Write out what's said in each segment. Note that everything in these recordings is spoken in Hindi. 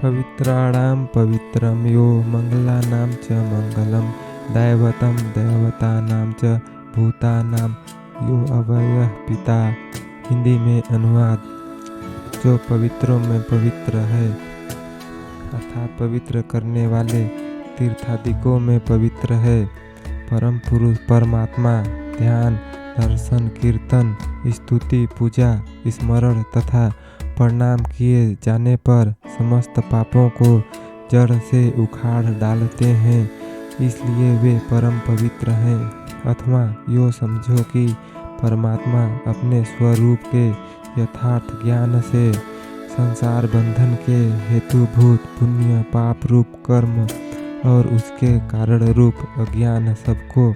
पवित्राणां पवित्रं यो मंगलानां च मंगलम दैवतं दैवतानां च भूतानां यो अव्ययः पिता। हिंदी में अनुवाद। जो पवित्रों में पवित्र है अर्थात पवित्र करने वाले तीर्थादिकों में पवित्र है। परम पुरुष परमात्मा ध्यान दर्शन कीर्तन स्तुति पूजा स्मरण तथा प्रणाम किए जाने पर समस्त पापों को जड़ से उखाड़ डालते हैं, इसलिए वे परम पवित्र हैं। अथवा यो समझो कि परमात्मा अपने स्वरूप के यथार्थ ज्ञान से संसार बंधन के हेतुभूत पुण्य पाप रूप कर्म और उसके कारण रूप अज्ञान सबको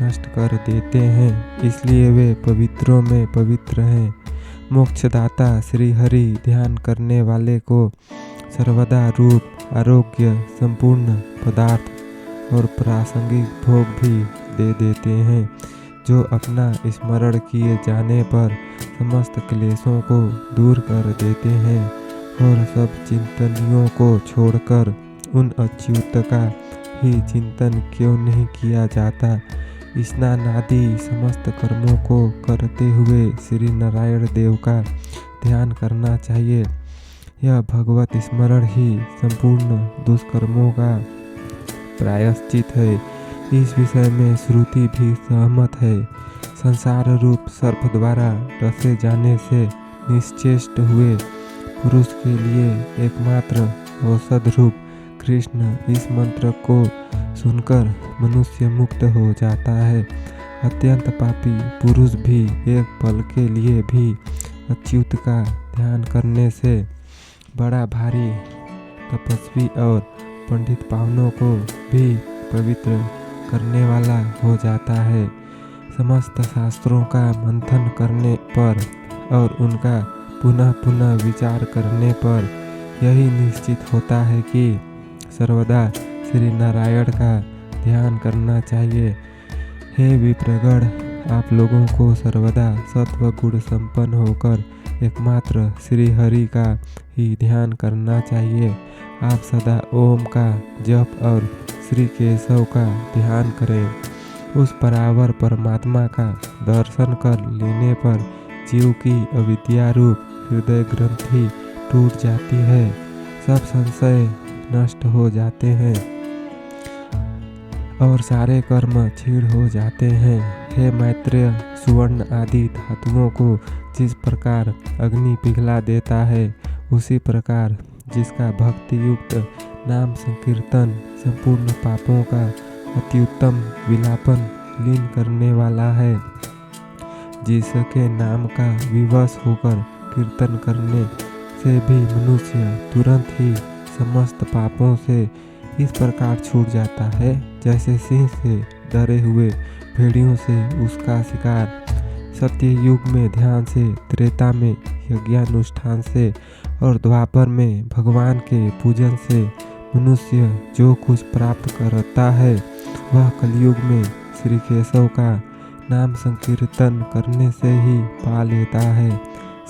नष्ट कर देते हैं, इसलिए वे पवित्रों में पवित्र हैं। मोक्षदाता श्री हरि ध्यान करने वाले को सर्वदा रूप आरोग्य संपूर्ण पदार्थ और प्रासंगिक भोग भी दे देते हैं। जो अपना स्मरण किए जाने पर समस्त क्लेशों को दूर कर देते हैं और सब चिंतनियों को छोड़कर उन अच्युत का ही चिंतन क्यों नहीं किया जाता। स्नान आदि समस्त कर्मों को करते हुए श्री नारायण देव का ध्यान करना चाहिए। यह भगवत स्मरण ही संपूर्ण दुष्कर्मों का प्रायश्चित है। इस विषय में श्रुति भी सहमत है। संसार रूप सर्प द्वारा डसे जाने से निश्चेष्ट हुए पुरुष के लिए एकमात्र औषध रूप कृष्ण इस मंत्र को सुनकर मनुष्य मुक्त हो जाता है। अत्यंत पापी पुरुष भी एक पल के लिए भी अच्युत का ध्यान करने से बड़ा भारी तपस्वी और पंडित पावनों को भी पवित्र करने वाला हो जाता है। समस्त शास्त्रों का मंथन करने पर और उनका पुनः पुनः विचार करने पर यही निश्चित होता है कि सर्वदा श्री नारायण का ध्यान करना चाहिए। हे विप्रगण, आप लोगों को सर्वदा सत्व गुण संपन्न होकर एकमात्र श्री हरि का ही ध्यान करना चाहिए। आप सदा ओम का जप और श्री केशव का ध्यान करें। उस परावर परमात्मा का दर्शन कर लेने पर जीव की अविद्या रूप हृदय ग्रंथि टूट जाती है, सब संशय नष्ट हो जाते हैं और सारे कर्म क्षीण हो जाते हैं। हे मैत्रेय, सुवर्ण आदि धातुओं को जिस प्रकार अग्नि पिघला देता है, उसी प्रकार जिसका भक्ति युक्त नाम संकीर्तन संपूर्ण पापों का अत्युत्तम विलापन लीन करने वाला है, जिसके नाम का विवश होकर कीर्तन करने से भी मनुष्य तुरंत ही समस्त पापों से इस प्रकार छूट जाता है जैसे सिंह से डरे हुए भेड़ियों से उसका शिकार। सत्य युग में ध्यान से, त्रेता में यज्ञानुष्ठान से और द्वापर में भगवान के पूजन से मनुष्य जो कुछ प्राप्त करता है, वह कलयुग में श्री केशव का नाम संकीर्तन करने से ही पा लेता है।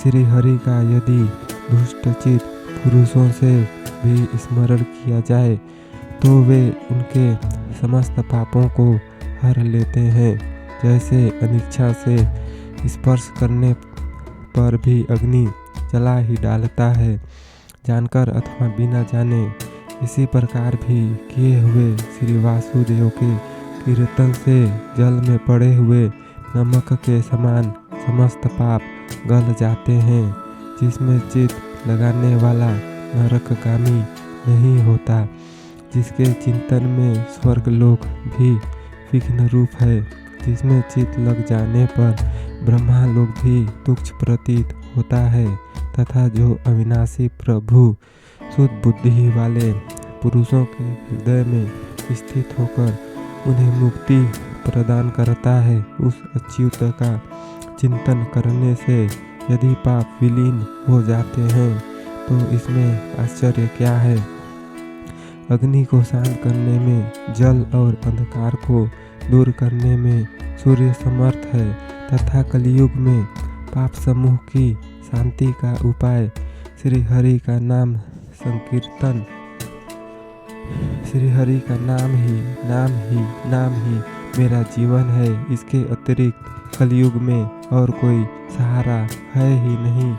श्री हरि का यदि दुष्टचित पुरुषों से भी स्मरण किया जाए तो वे उनके समस्त पापों को हर लेते हैं। जैसे अनिच्छा से स्पर्श करने पर भी अग्नि जला ही डालता है, जानकर अथवा बिना जाने, इसी प्रकार भी किए हुए श्री वासुदेव के कीर्तन से जल में पड़े हुए नमक के समान समस्त पाप गल जाते हैं। जिसमें चित्त लगाने वाला नरकगामी नहीं होता, जिसके चिंतन में स्वर्गलोक भी विघ्न रूप है, जिसमें चित्त लग जाने पर ब्रह्मालोक भी तुच्छ प्रतीत होता है, तथा जो अविनाशी प्रभु शुद्ध बुद्धि वाले पुरुषों के हृदय में स्थित होकर उन्हें मुक्ति प्रदान करता है, उस अच्युत का चिंतन करने से यदि पाप विलीन हो जाते हैं तो इसमें आश्चर्य क्या है। अग्नि को शांत करने में, जल और अंधकार को दूर करने में सूर्य समर्थ है, तथा कलयुग में पाप समूह की शांति का उपाय श्री हरि का नाम संकीर्तन श्री हरि का नाम ही मेरा जीवन है। इसके अतिरिक्त कलयुग में और कोई सहारा है ही नहीं।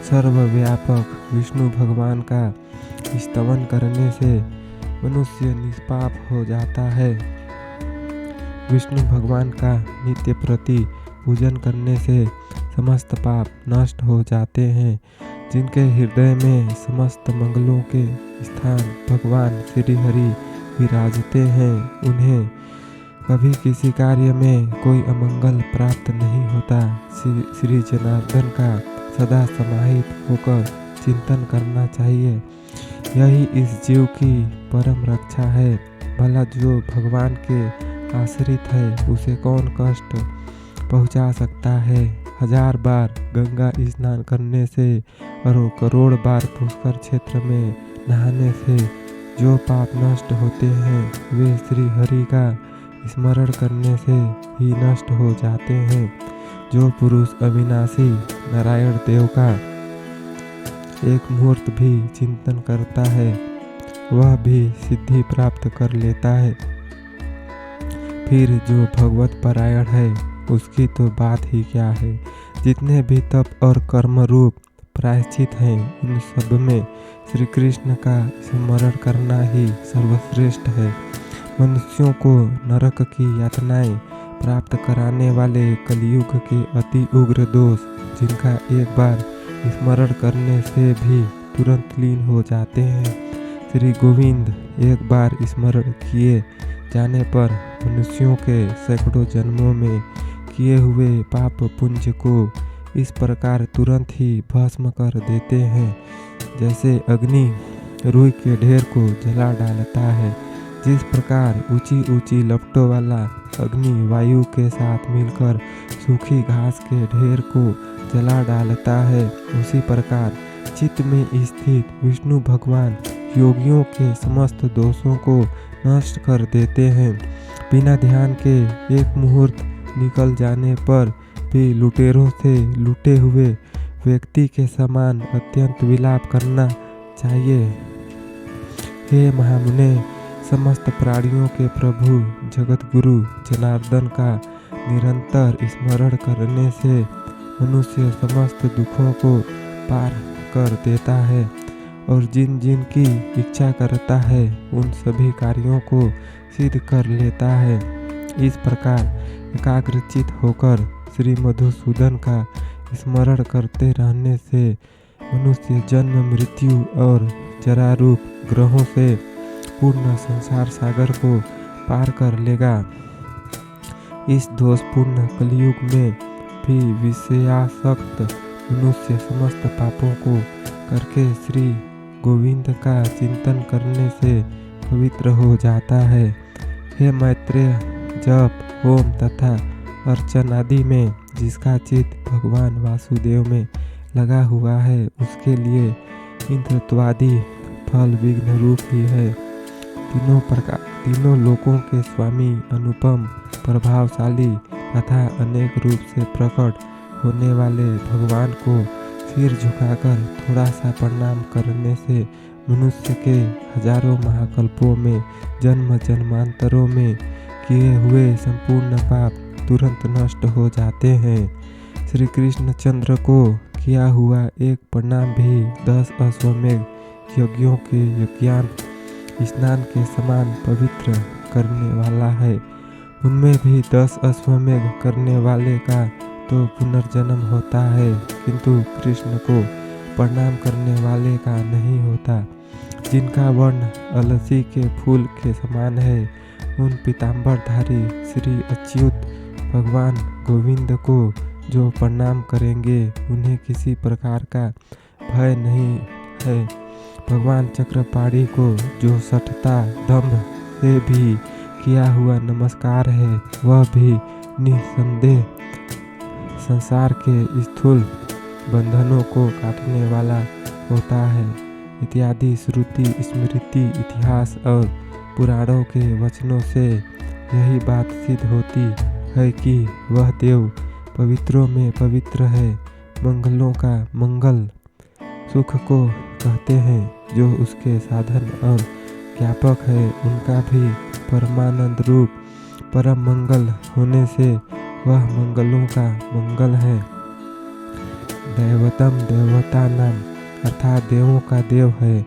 सर्वव्यापक विष्णु भगवान का स्तवन करने से मनुष्य निष्पाप हो जाता है। विष्णु भगवान का नित्य प्रति पूजन करने से समस्त पाप नष्ट हो जाते हैं। जिनके हृदय में समस्त मंगलों के स्थान भगवान श्री हरि विराजते हैं, उन्हें कभी किसी कार्य में कोई अमंगल प्राप्त नहीं होता। श्री जनार्दन का सदा समाहित होकर चिंतन करना चाहिए। यही इस जीव की परम रक्षा है। भला जो भगवान के आश्रित है उसे कौन कष्ट पहुंचा सकता है। 1000 बार गंगा स्नान करने से और करोड़ बार पुष्कर क्षेत्र में नहाने से जो पाप नष्ट होते हैं वे श्री हरि का स्मरण करने से ही नष्ट हो जाते हैं। जो पुरुष अविनाशी नारायण देव का एक मुहूर्त भी चिंतन करता है वह भी सिद्धि प्राप्त कर लेता है। फिर जो भगवत परायण है उसकी तो बात ही क्या है। जितने भी तप और कर्म रूप प्रायश्चित हैं उन सब में श्री कृष्ण का स्मरण करना ही सर्वश्रेष्ठ है। मनुष्यों को नरक की यातनाएं प्राप्त कराने वाले कलयुग के अति उग्र दोष जिनका एक बार स्मरण करने से भी तुरंत लीन हो जाते हैं, श्री गोविंद एक बार स्मरण किए जाने पर मनुष्यों के सैकड़ों जन्मों में किए हुए पाप पुंज को इस प्रकार तुरंत ही भस्म कर देते हैं जैसे अग्नि रुई के ढेर को जला डालता है। जिस प्रकार ऊंची ऊंची लपटों वाला अग्नि वायु के साथ मिलकर सूखी घास के ढेर को जला डालता है, उसी प्रकार चित्त में स्थित विष्णु भगवान योगियों के समस्त दोषों को नष्ट कर देते हैं। बिना ध्यान के एक मुहूर्त निकल जाने पर भी लुटेरों से लूटे हुए व्यक्ति के समान अत्यंत विलाप करना चाहिए। हे महामुने, समस्त प्राणियों के प्रभु जगत गुरु जनार्दन का निरंतर स्मरण करने से मनुष्य समस्त दुखों को पार कर देता है और जिन जिन की इच्छा करता है उन सभी कार्यों को सिद्ध कर लेता है। इस प्रकार एकाग्रचित होकर श्री मधुसूदन का स्मरण करते रहने से मनुष्य जन्म मृत्यु और जरा रूप ग्रहों से पूर्ण संसार सागर को पार कर लेगा। इस दोषपूर्ण कलयुग में भी विषयासक्त मनुष्य समस्त पापों को करके श्री गोविंद का चिंतन करने से पवित्र हो जाता है। हे मैत्रेय, जप होम तथा अर्चन आदि में जिसका चित्त भगवान वासुदेव में लगा हुआ है उसके लिए इंद्रत्वादि फल विघ्न रूप ही है। तीनों लोकों के स्वामी, अनुपम, प्रभावशाली तथा अनेक रूप से प्रकट होने वाले भगवान को सिर झुकाकर थोड़ा सा प्रणाम करने से मनुष्य के हजारों महाकल्पों में जन्म जन्मांतरों में किए हुए संपूर्ण पाप तुरंत नष्ट हो जाते हैं। श्री कृष्ण चंद्र को किया हुआ एक प्रणाम भी 10 अश्वमेघ यज्ञों के यज्ञांत स्नान के समान पवित्र करने वाला है। उनमें भी 10 अश्वमेघ करने वाले का तो पुनर्जन्म होता है, किंतु कृष्ण को प्रणाम करने वाले का नहीं होता। जिनका वर्ण अलसी के फूल के समान है, उन पीताम्बरधारी श्री अच्युत भगवान गोविंद को जो प्रणाम करेंगे उन्हें किसी प्रकार का भय नहीं है। भगवान चक्रपाणी को जो सठता दंभ से भी किया हुआ नमस्कार है वह भी निसंदेह संसार के स्थूल बंधनों को काटने वाला होता है। इत्यादि श्रुति स्मृति इतिहास और पुराणों के वचनों से यही बात सिद्ध होती है कि वह देव पवित्रों में पवित्र है, मंगलों का मंगल सुख को कहते हैं, जो उसके साधन और ज्ञापक है, उनका भी परमानंद रूप परम मंगल होने से वह मंगलों का मंगल है। दैवतम देवता नाम अर्थात देवों का देव है,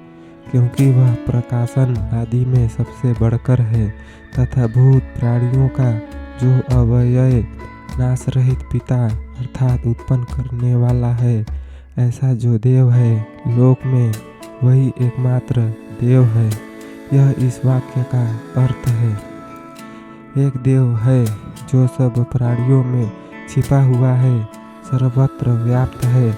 क्योंकि वह प्रकाशन आदि में सबसे बढ़कर है, तथा भूत प्राणियों का जो अव्यय नाश रहित पिता अर्थात उत्पन्न करने वाला है, ऐसा जो देव है लोक में वही एकमात्र देव है। यह इस वाक्य का अर्थ है। एक देव है जो सब प्राणियों में छिपा हुआ है, सर्वत्र व्याप्त है,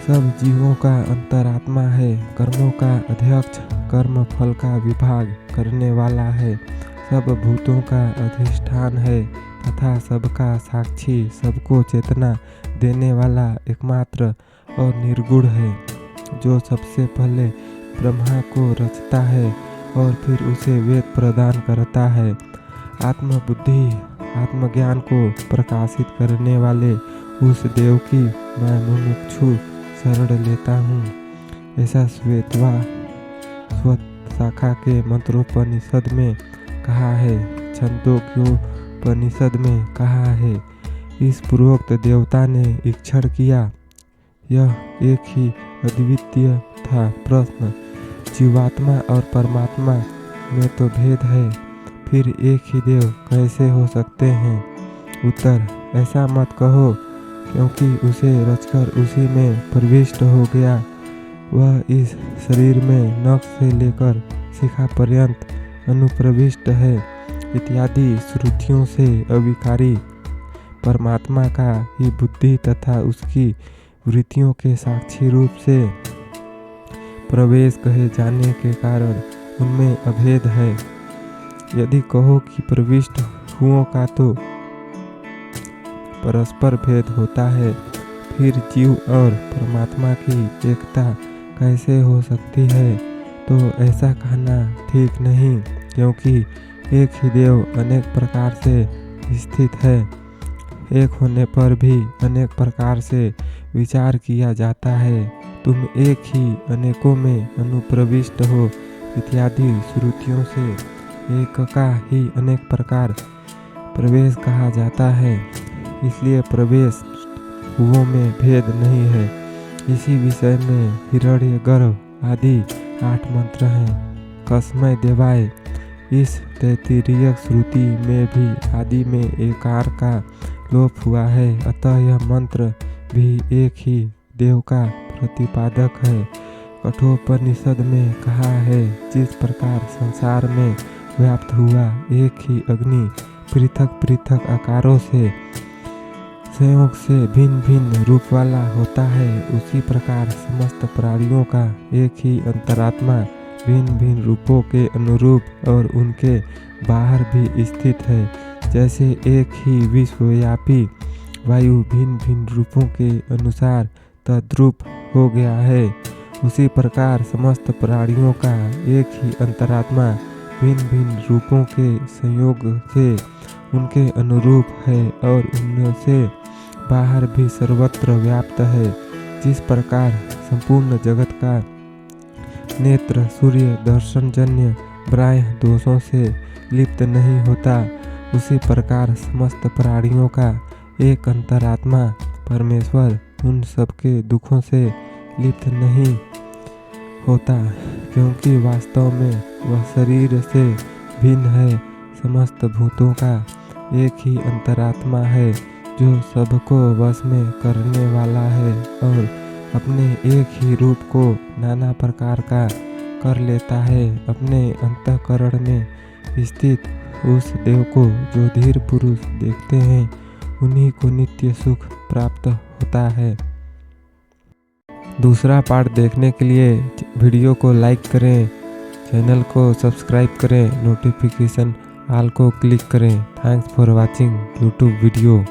सब जीवों का अंतरात्मा है, कर्मों का अध्यक्ष, कर्म फल का विभाग करने वाला है, सब भूतों का अधिष्ठान है, तथा सबका साक्षी, सबको चेतना देने वाला एकमात्र और निर्गुण है, जो सबसे पहले ब्रह्मा को रचता है और फिर उसे वेद प्रदान करता है। आत्मबुद्धि आत्मज्ञान को प्रकाशित करने वाले उस देव की मैं मुमुक्षु शरण लेता हूँ। ऐसा स्वत शाखा के मंत्रोपनिषद में कहा है, छंदोग्योपनिषद में कहा है। इस पूर्वोक्त देवता ने ईक्षण किया, यह एक ही अद्वितीय था। प्रश्न, जीवात्मा और परमात्मा में तो भेद है, फिर एक ही देव कैसे हो सकते हैं? उत्तर, ऐसा मत कहो, क्योंकि उसे रचकर उसी में प्रविष्ट हो गया। वह इस शरीर में नख से लेकर शिखा पर्यंत अनुप्रविष्ट है इत्यादि श्रुतियों से अविकारी परमात्मा का ही बुद्धि तथा उसकी वृत्तियों के साक्षी रूप से प्रवेश कहे जाने के कारण उनमें अभेद है। यदि कहो कि प्रविष्ट हुओं का तो परस्पर भेद होता है, फिर जीव और परमात्मा की एकता कैसे हो सकती है? तो ऐसा कहना ठीक नहीं, क्योंकि एक ही देव अनेक प्रकार से स्थित है। एक होने पर भी अनेक प्रकार से विचार किया जाता है। तुम एक ही अनेकों में अनुप्रविष्ट हो इत्यादि श्रुतियों से एक का ही अनेक प्रकार प्रवेश कहा जाता है, इसलिए प्रवेश हुओं में भेद नहीं है। इसी विषय में हिरण्यगर्भ आदि 8 मंत्र हैं। कसमय देवाय इस तैत्तिरीय श्रुति में भी आदि में एकार का लोप हुआ है, अतः यह मंत्र भी एक ही देव का प्रतिपादक है। कठोपनिषद में कहा है, जिस प्रकार संसार में व्याप्त हुआ एक ही अग्नि पृथक पृथक आकारों से संयोग से भिन्न भिन्न रूप वाला होता है, उसी प्रकार समस्त प्राणियों का एक ही अंतरात्मा भिन्न भिन्न रूपों के अनुरूप और उनके बाहर भी स्थित है। जैसे एक ही विश्वव्यापी वायु भिन्न भिन्न रूपों के अनुसार तद्रूप हो गया है, उसी प्रकार समस्त प्राणियों का एक ही अंतरात्मा भिन्न भिन्न रूपों के संयोग से उनके अनुरूप है और उनसे बाहर भी सर्वत्र व्याप्त है। जिस प्रकार संपूर्ण जगत का नेत्र सूर्य दर्शनजन्य बाह्य दोषों से लिप्त नहीं होता, उसी प्रकार समस्त प्राणियों का एक अंतरात्मा परमेश्वर उन सबके दुखों से लिप्त नहीं होता, क्योंकि वास्तव में वह शरीर से भिन्न है। समस्त भूतों का एक ही अंतरात्मा है, जो सबको वश में करने वाला है और अपने एक ही रूप को नाना प्रकार का कर लेता है। अपने अंतःकरण में स्थित उस देव को जो धीर पुरुष देखते हैं, उन्हीं को नित्य सुख प्राप्त होता है। दूसरा पार्ट देखने के लिए वीडियो को लाइक करें, चैनल को सब्सक्राइब करें, नोटिफिकेशन ऑल को क्लिक करें। Thanks for watching YouTube video.